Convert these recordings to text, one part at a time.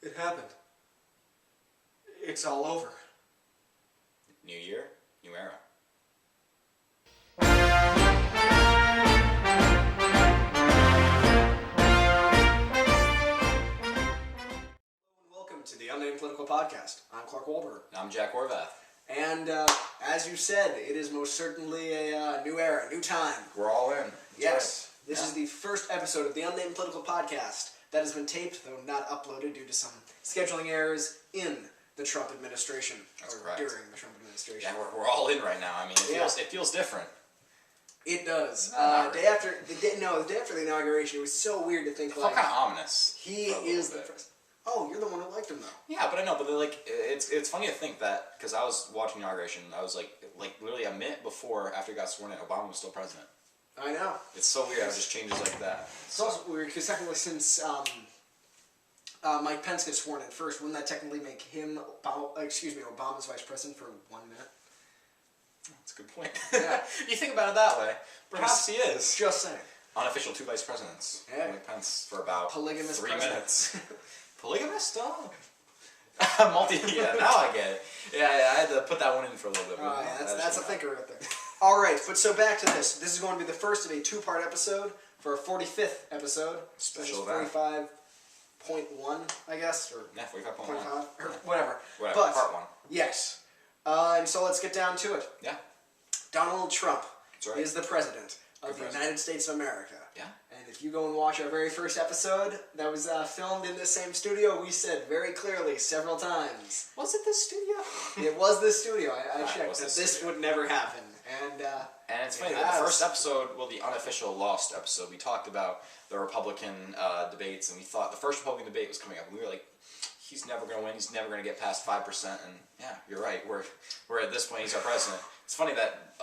It happened. It's all over. New year, new era. Welcome to the Unnamed Political Podcast. I'm Clark Walburger. I'm Jack Horvath. And as you said, it is most certainly a new era, new time. We're all in. Yes. This is the first episode of the Unnamed Political Podcast that has been taped, though not uploaded due to some scheduling errors in the Trump administration. That's correct. During the Trump administration. Yeah, we're all in right now. I mean, it feels different. It does. Really. The day after the inauguration, it was so weird to think It felt kind of ominous. He is the president. Oh, you're the one who liked him, though. Yeah, but I know, but it's funny to think that, because I was watching the inauguration, I was like literally a minute before, after he got sworn in, Obama was still president. I know. It's so weird how it just changes like that. It's also weird, because technically since Mike Pence gets sworn in first, wouldn't that technically make him, Obama's vice president for 1 minute? That's a good point. Yeah. You think about it that way. Perhaps he is. Just saying. Unofficial 2 vice presidents. Yeah. Mike Pence for about Polygamous 3 president. minutes. Polygamist? Oh. Yeah, now I get it. Yeah, I had to put that one in for a little bit. Oh, yeah, that's a thinker right there. All right, but so back to this. This is going to be the first of a 2-part episode for our 45th episode. Special event. 45.1, I guess, or yeah, 45.1. 45, or whatever. Whatever, But, part 1. yes. And so let's get down to it. Yeah. Donald Trump That's right. is the president of the president. United States of America. Yeah. And if you go and watch our very first episode that was filmed in this same studio, we said very clearly several times. Was it this studio? It was this studio. I It checked was that this this studio. would never happen. And it's funny It that the has. first episode, well, the unofficial lost episode, we talked about the Republican debates, and we thought the first Republican debate was coming up, and we were like, he's never going to win, he's never going to get past 5%, and yeah, you're right, we're at this point, he's our president. It's funny that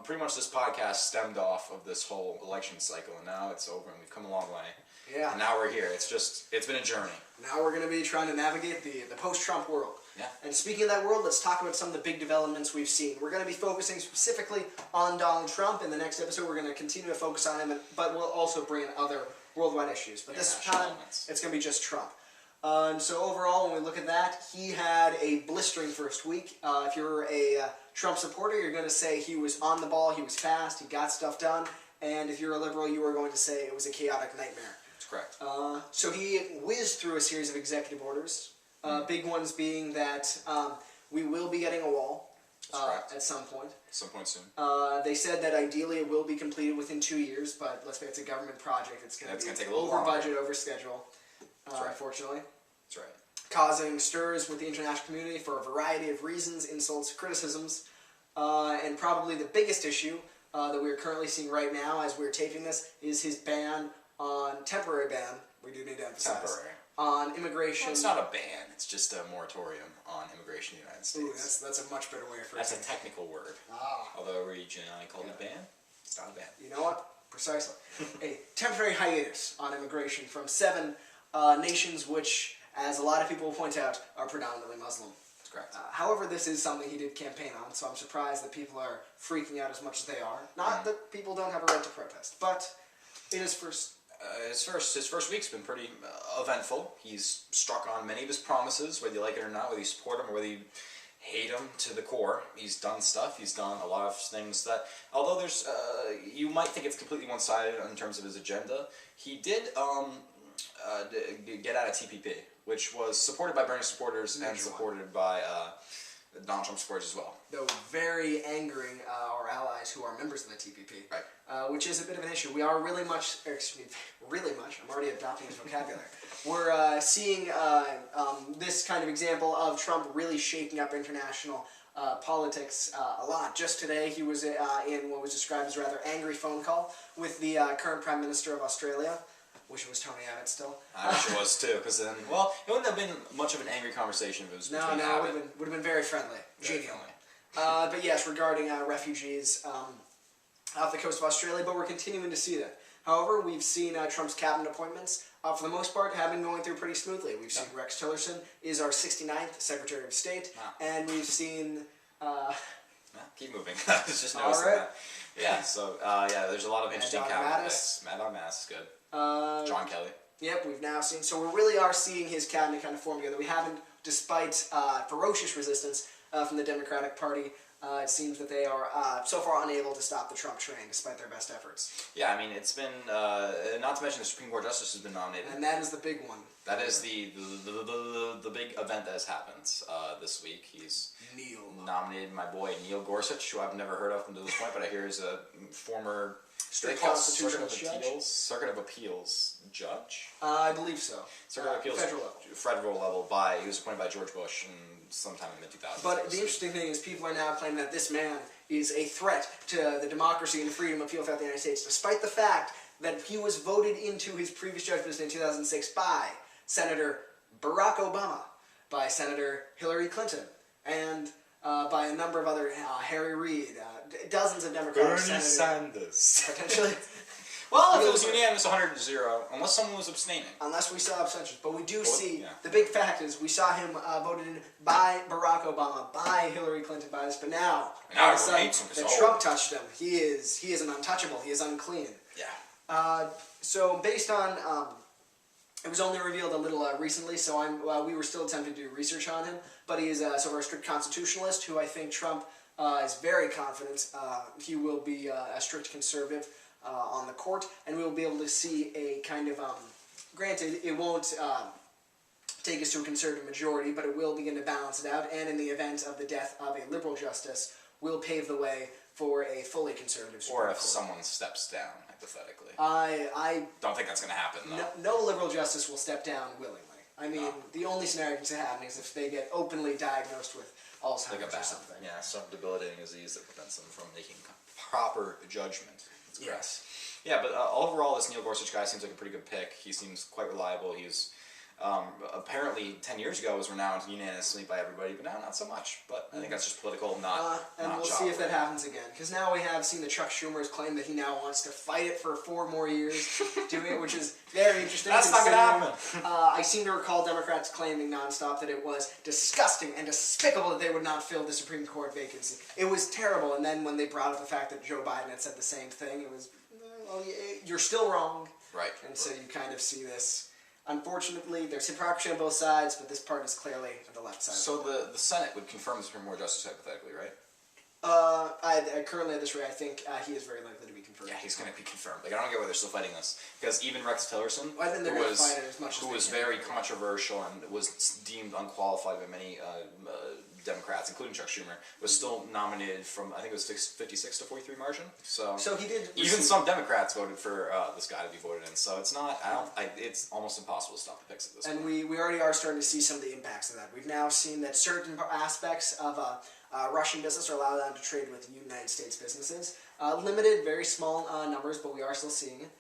pretty much this podcast stemmed off of this whole election cycle, and now it's over, and we've come a long way. Yeah. And now we're here. It's been a journey. Now we're going to be trying to navigate the post-Trump world. Yeah. And speaking of that world, let's talk about some of the big developments we've seen. We're going to be focusing specifically on Donald Trump. In the next episode, we're going to continue to focus on him, but we'll also bring in other worldwide issues. But this time, it's going to be just Trump. And so overall, when we look at that, he had a blistering first week. If you're a Trump supporter, you're going to say he was on the ball, he was fast, he got stuff done. And if you're a liberal, you are going to say it was a chaotic nightmare. That's correct. So he whizzed through a series of executive orders. Big ones being that we will be getting a wall at some point. Some point soon. They said that ideally it will be completed within 2 years, but let's say it's a government project. It's going to take a little over longer. budget, over schedule, right. unfortunately. That's right. Causing stirs with the international community for a variety of reasons, insults, criticisms, and probably the biggest issue that we're currently seeing right now as we're taping this is his temporary ban, we do need to emphasize, Temporary. on immigration. Well, it's not a ban, it's just a moratorium on immigration in the United States. Ooh, that's a much better way for it. That's a technical word. Although originally called a ban, it's not a ban. You know what? Precisely. A temporary hiatus on immigration from 7 nations which, as a lot of people will point out, are predominantly Muslim. That's correct. However, this is something he did campaign on, so I'm surprised that people are freaking out as much as they are. Not that people don't have a right to protest, but it is first. His first week's been pretty eventful. He's struck on many of his promises, whether you like it or not, whether you support him or whether you hate him to the core. He's done stuff. He's done a lot of things that, although there's, you might think it's completely one-sided in terms of his agenda, he did get out of TPP, which was supported by Bernie supporters and supported by Donald Trump supporters as well. Though very angering our allies who are members of the TPP, Right. Which is a bit of an issue. We are really much, I'm already adopting his vocabulary. We're seeing this kind of example of Trump really shaking up international politics a lot. Just today, he was in what was described as a rather angry phone call with the current Prime Minister of Australia. Wish it was Tony Abbott still. I wish it was too, because then, well, it wouldn't have been much of an angry conversation if it was between Abbott. it would have been very friendly, genial. Friendly. But yes, regarding refugees off the coast of Australia, but we're continuing to see that. However, we've seen Trump's cabinet appointments, for the most part, have been going through pretty smoothly. We've seen Rex Tillerson is our 69th Secretary of State, and we've seen... keep moving. I was just noticing that. Yeah, so, there's a lot of interesting cabinet picks. Matt Mattis is good. John Kelly. Yep, we've now seen. So we really are seeing his cabinet kind of form together. We haven't, despite ferocious resistance from the Democratic Party. It seems that they are so far unable to stop the Trump train, despite their best efforts. Yeah, I mean, it's been, not to mention the Supreme Court Justice has been nominated. And that is the big one. That is the big event that has happened this week. He's nominated my boy Neil Gorsuch, who I've never heard of until this point, but I hear is a former Circuit of Appeals judge. I believe so. Circuit of Appeals federal level. He was appointed by George Bush sometime in the mid-2000s. But the interesting thing is, people are now claiming that this man is a threat to the democracy and the freedom of people throughout the United States, despite the fact that he was voted into his previous judgment in 2006 by Senator Barack Obama, by Senator Hillary Clinton, and by a number of other, Harry Reid, dozens of Democratic senators. Bernie Sanders. Potentially. Well, if it was unanimous 100-0, unless someone was abstaining. Unless we saw abstentions. But we do see, the big fact is, we saw him voted in by Barack Obama, by Hillary Clinton, by this, but now everyone hates him that Trump touched him, he is an untouchable, he is unclean. Yeah. So based on, it was only revealed a little recently, so we were still attempting to do research on him, but he is sort of a strict constitutionalist, who I think Trump is very confident he will be a strict conservative on the court, and we will be able to see a kind of, granted, it won't take us to a conservative majority, but it will begin to balance it out, and in the event of the death of a liberal justice, will pave the way for a fully conservative Supreme Court. Or if someone steps down, hypothetically. I don't think that's going to happen, though. No liberal justice will step down willingly. I mean, the only scenario that can happen is if they get openly diagnosed with Alzheimer's or something. Yeah, some debilitating disease that prevents them from making proper judgment. Yes. Yeah, but overall, this Neil Gorsuch guy seems like a pretty good pick. He seems quite reliable. He's apparently 10 years ago was renowned unanimously by everybody, but now not so much. But I think that's just political, and we'll see if that happens again. Because now we have seen the Chuck Schumer's claim that he now wants to fight it for 4 more years, doing it, which is very interesting. That's not going to happen. I seem to recall Democrats claiming nonstop that it was disgusting and despicable that they would not fill the Supreme Court vacancy. It was terrible, and then when they brought up the fact that Joe Biden had said the same thing, it was, well, you're still wrong. Right. And so you kind of see this. Unfortunately, there's hypocrisy on both sides, but this part is clearly on the left side. So the Senate would confirm the Supreme Court Justice hypothetically, right? Currently at this rate, I think he is very likely to be confirmed. Yeah, he's going to be confirmed. Like, I don't get why they're still fighting this. Because even Rex Tillerson, who was very controversial and was deemed unqualified by many Democrats, including Chuck Schumer, was still nominated from, I think it was 56 to 43 margin. So he did. Even some Democrats voted for this guy to be voted in. So it's not. It's almost impossible to stop the picks at this point. And we already are starting to see some of the impacts of that. We've now seen that certain aspects of Russian business are allowed them to trade with United States businesses. Limited, very small numbers, but we are still seeing it.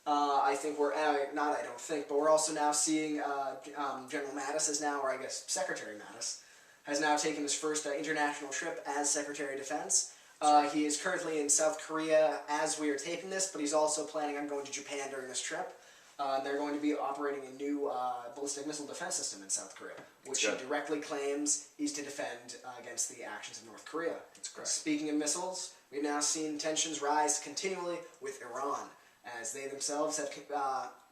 I think we're but we're also now seeing General Mattis is now, or I guess Secretary Mattis, has now taken his first international trip as Secretary of Defense. He is currently in South Korea as we are taping this, but he's also planning on going to Japan during this trip. They're going to be operating a new ballistic missile defense system in South Korea, which he directly claims is to defend against the actions of North Korea. That's correct. Speaking of missiles, we've now seen tensions rise continually with Iran, as they themselves have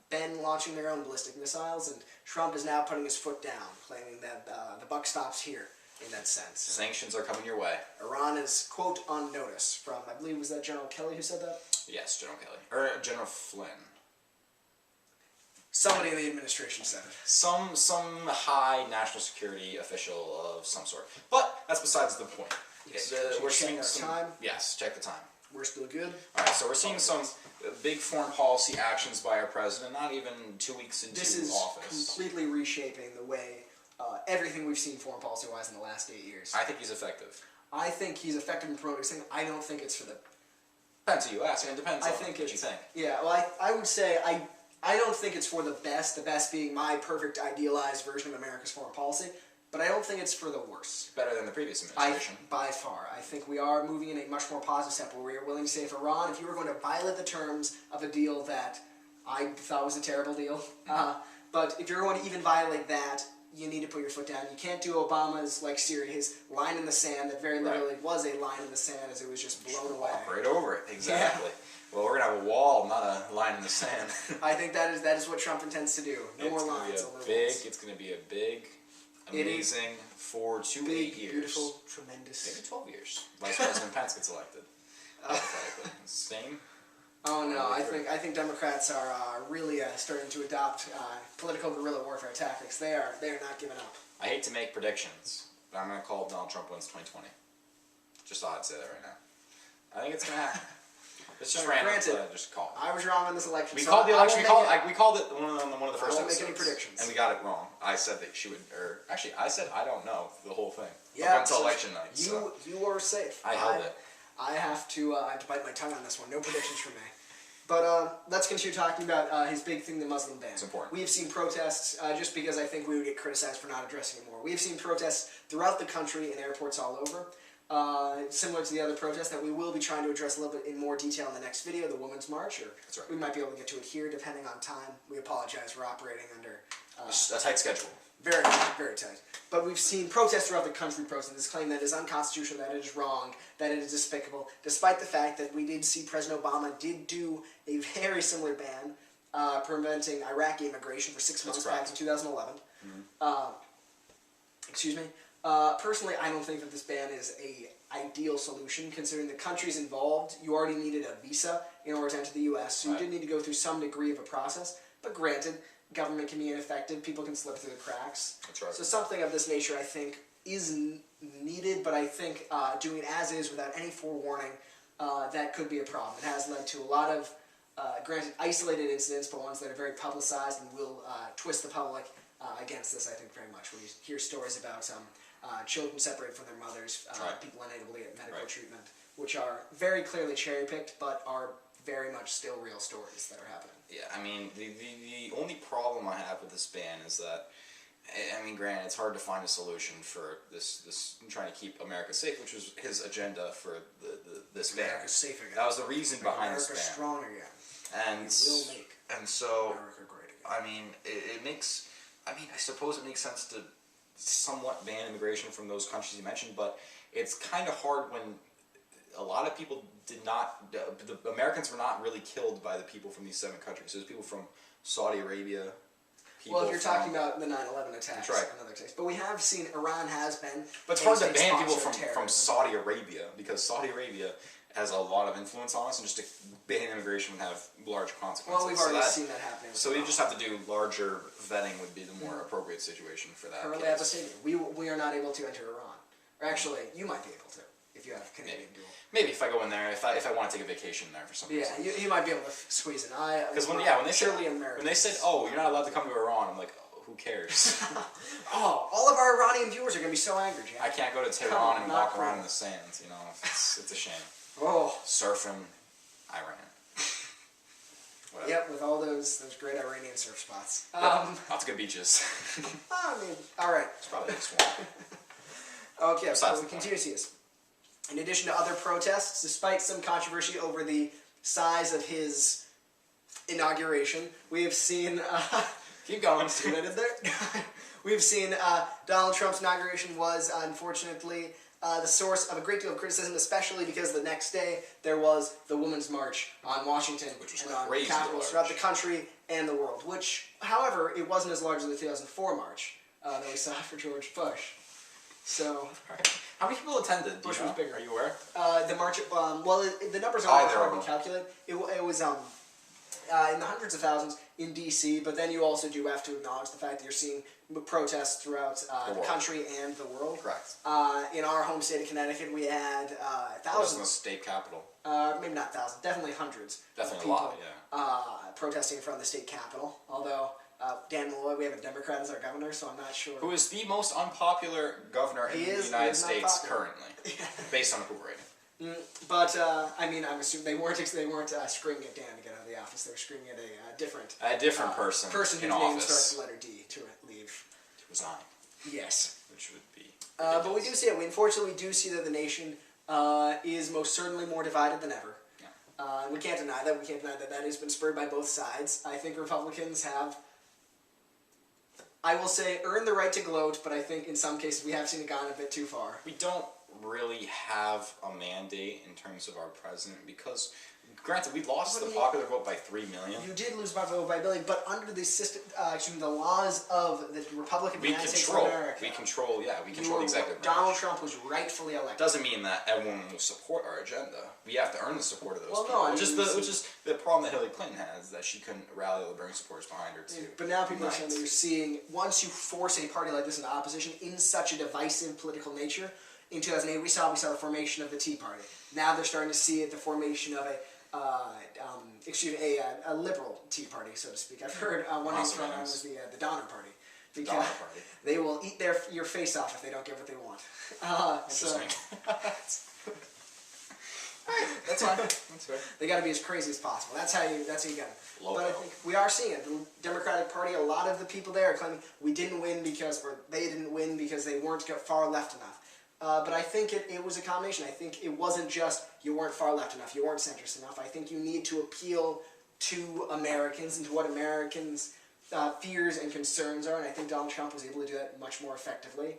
been launching their own ballistic missiles, and Trump is now putting his foot down, claiming that the buck stops here in that sense. Sanctions are coming your way. Iran is, quote, on notice from, I believe, was that General Kelly who said that? Yes, General Kelly. Or General Flynn. Somebody in the administration said it. Some high national security official of some sort. But that's besides the point. Yes, we're seeing some time. Yes, check the time. We're still good. All right, so we're seeing some big foreign policy actions by our president, not even 2 weeks into office. This is completely reshaping the way everything we've seen foreign policy-wise in the last 8 years. I think he's effective. I think he's effective in promoting this thing. I don't think it's for the... Depends who you ask, and it depends on what you think. Yeah, well, I would say I don't think it's for the best being my perfect idealized version of America's foreign policy, but I don't think it's for the worst. Better than the previous administration. By far. I think we are moving in a much more positive step where we are willing to say, if Iran, if you were going to violate the terms of a deal that I thought was a terrible deal, but if you're going to even violate that, you need to put your foot down. You can't do Obama's, like Syria, his line in the sand that very literally was a line in the sand as it was just blown away. Walk right over it, exactly. Well, we're gonna have a wall, not a line in the sand. I think that is what Trump intends to do. No more lines. It's gonna be a big, amazing 4 to 8 years. Beautiful, tremendous. Maybe 12 years. Vice President Pence gets elected. Same. Oh no, I think Democrats are really starting to adopt political guerrilla warfare tactics. They are not giving up. I hate to make predictions, but I'm gonna call Donald Trump wins 2020. Just thought I'd say that right now. I think it's gonna happen. It's just random. Granted, just call. I was wrong on this election. We called the election. We called it one of the first episodes. I won't make any predictions. And we got it wrong. I said that she would, or actually, I said I don't know the whole thing. Yeah. Up until election night. You are safe. I held it. I have to bite my tongue on this one. No predictions from me. But let's continue talking about his big thing, the Muslim ban. It's important. We have seen protests, just because I think we would get criticized for not addressing it more. We have seen protests throughout the country in airports all over. Similar to the other protests that we will be trying to address a little bit in more detail in the next video, the Women's March, or That's right. we might be able to get to it here depending on time. We apologize, we're operating under A tight schedule. very, very tight. But we've seen protests throughout the country protesting this claim that it is unconstitutional, that it is wrong, that it is despicable, despite the fact that we did see President Obama did do a very similar ban preventing Iraqi immigration for 6 months back in 2011. Mm-hmm. Excuse me. Personally, I don't think that this ban is a ideal solution, considering the countries involved. You already needed a visa in order to enter the U.S., so you did need to go through some degree of a process. But granted, government can be ineffective, people can slip through the cracks. That's right. So something of this nature, I think, is needed, but I think doing as is without any forewarning, that could be a problem. It has led to a lot of, granted, isolated incidents, but ones that are very publicized and will twist the public against this, I think, very much. We hear stories about children separated from their mothers, people unable to get medical treatment, which are very clearly cherry-picked, but are very much still real stories that are happening. Yeah, I mean, the only problem I have with this ban is that, I mean, granted, it's hard to find a solution for this trying to keep America safe, which was his agenda for this ban. America's safe again. That was the reason behind this ban. America strong again. And will make so, America great again. I mean, it makes, I suppose it makes sense to somewhat ban immigration from those countries you mentioned, but it's kind of hard when a lot of people did not, the Americans were not really killed by the people from these 7 countries. There's people from Saudi Arabia. Well, if you're talking about the 9/11 attacks, that's right. Another case. But we have seen Iran has been. But it's hard to ban people from Saudi Arabia, because Saudi Arabia has a lot of influence on us, and just to ban immigration would have large consequences. Well, we've already seen that happening. So you just have to do larger vetting would be the more appropriate situation for that. Currently, at the stadium, we are not able to enter Iran. Or actually, you might be able to if you have Canadian dual. Maybe if I go in there, if I want to take a vacation there for some reason. Yeah, you might be able to squeeze in. Because when they said, oh, you're not allowed to come to Iran, I'm like, oh, who cares? Oh, all of our Iranian viewers are going to be so angry, Jack. I can't go to Tehran and walk around in the sands, you know. It's a shame. Oh. Surfing Iran. Whatever. Yep, with all those great Iranian surf spots. Lots of good beaches. I mean, all right. It's probably just one. Okay, so we continue to see this. In addition to other protests, despite some controversy over the size of his inauguration, we have seen... Keep going. See what I did there? We've seen Donald Trump's inauguration was, unfortunately, the source of a great deal of criticism, especially because the next day there was the Women's March on Washington, which was and on crazy capitals throughout the country and the world, which, however, it wasn't as large as the 2004 March that we saw for George Bush. So, how many people attended? Bush was bigger. Are you aware? The march. The numbers are all hard to calculate. It was in the hundreds of thousands in D.C., but then you also do have to acknowledge the fact that you're seeing protests throughout the country and the world. Correct. In our home state of Connecticut, we had thousands. In the state capital. Maybe not thousands, definitely hundreds. Definitely of people, a lot, yeah. Protesting in front of the state capitol. Although Dan Malloy, we have a Democrat as our governor, so I'm not sure. Who is the most unpopular governor in the United States currently, based on approval rating. But I mean, I'm assuming they weren't screaming at Dan to get out of the office. They were screaming at a different person whose name starts with the letter D to leave. To resign. Yes. Which would be. But we do see it. We unfortunately do see that the nation is most certainly more divided than ever. Yeah. We can't deny that. We can't deny that that has been spurred by both sides. I think Republicans have, I will say, earned the right to gloat, but I think in some cases we have seen it gone a bit too far. We don't really have a mandate in terms of our president because, granted, we lost the popular vote by 3 million. You did lose by vote by a billion, but under the system, the laws of the Republic of the United States of America, we control the executive branch. Donald Trump was rightfully elected. Doesn't mean that everyone will support our agenda. We have to earn the support of those people. No, which is the problem that Hillary Clinton has, that she couldn't rally all the Bernie supporters behind her too. But now people are saying that you're seeing, once you force a party like this into opposition in such a divisive political nature, in 2008 we saw the formation of the Tea Party. Now they're starting to see the formation of a liberal Tea Party, so to speak. I've heard one name from it was the Donner Party. Because they will eat your face off if they don't get what they want. Interesting. That's fine. That's fair. They got to be as crazy as possible. That's how you got it. But I think we are seeing it. The Democratic Party, a lot of the people there are claiming we didn't win they didn't win because they weren't far left enough. But I think it was a combination. I think it wasn't just you weren't far left enough, you weren't centrist enough. I think you need to appeal to Americans and to what Americans' fears and concerns are, and I think Donald Trump was able to do that much more effectively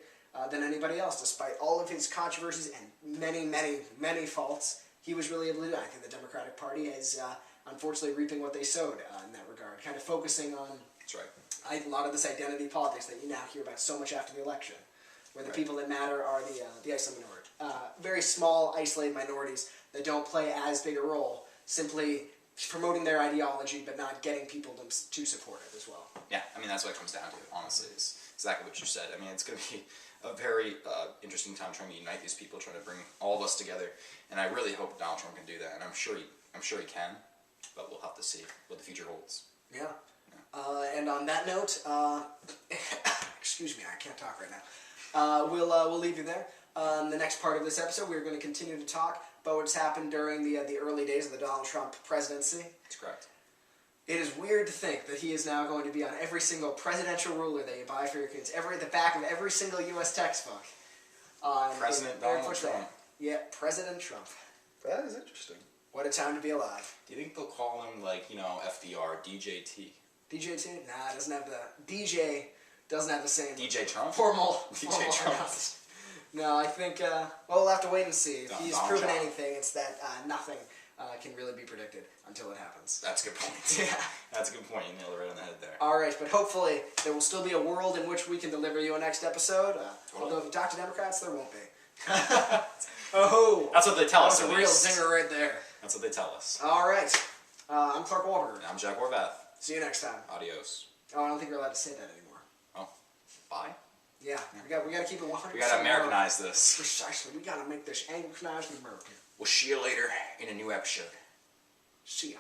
than anybody else, despite all of his controversies and many, many, many faults. He was really able to do that. I think the Democratic Party is unfortunately reaping what they sowed in that regard, kind of focusing on a lot of this identity politics that you now hear about so much after the election, where the people that matter are the isolated minority. Very small, isolated minorities that don't play as big a role, simply promoting their ideology but not getting people to support it as well. Yeah, I mean, that's what it comes down to, honestly, is exactly what you said. I mean, it's going to be a very interesting time trying to unite these people, trying to bring all of us together, and I really hope Donald Trump can do that, and I'm sure he can, but we'll have to see what the future holds. Yeah. And on that note, excuse me, I can't talk right now. We'll leave you there. The next part of this episode, we're going to continue to talk about what's happened during the early days of the Donald Trump presidency. That's correct. It is weird to think that he is now going to be on every single presidential ruler that you buy for your kids, the back of every single U.S. textbook. President Donald Trump. Yeah, President Trump. That is interesting. What a time to be alive. Do you think they'll call him, FDR, DJT? DJT? Nah, it doesn't have the... DJ doesn't have the same... DJ Trump? Formal Trump. No, I think, we'll have to wait and see. If he's proven Trump. anything, it's that nothing can really be predicted until it happens. That's a good point. Yeah. That's a good point. You nailed it right on the head there. Alright, but hopefully there will still be a world in which we can deliver you a next episode. Although if you talk to Democrats, there won't be. Oh! That's what they tell us. That's a real zinger right there. That's what they tell us. Alright. I'm Clark Walburger. And I'm Jack Horvath. See you next time. Adios. Oh, I don't think you're allowed to say that anymore. Oh. Bye? Yeah. We got to keep it 100%. We got to Americanize this. Precisely. We got to make this Anglicanized and American. We'll see you later in a new episode. See ya.